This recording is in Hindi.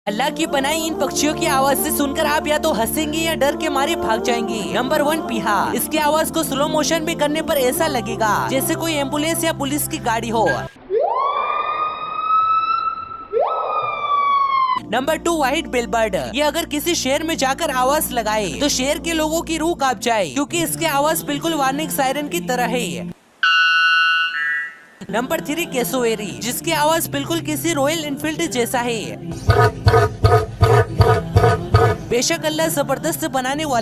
अल्लाह की बनाई इन पक्षियों की आवाज से सुनकर आप या तो हंसेंगे या डर के मारे भाग जाएंगे। नंबर 1 पीहा। इसकी आवाज को स्लो मोशन में करने पर ऐसा लगेगा जैसे कोई एम्बुलेंस या पुलिस की गाड़ी हो। Number 2 white billboard. ये अगर किसी शहर में जाकर आवाज लगाए तो शहर के लोगों की रूह कांप जाए, क्योंकि इसकी आवाज बिल्कुल वार्निंग सायरन की तरह है। नंबर 3 कैसोवेरी, जिसकी आवाज बिल्कुल किसी रॉयल एनफील्ड जैसा है। बेशक अल्लाह जबरदस्त बनाने वाला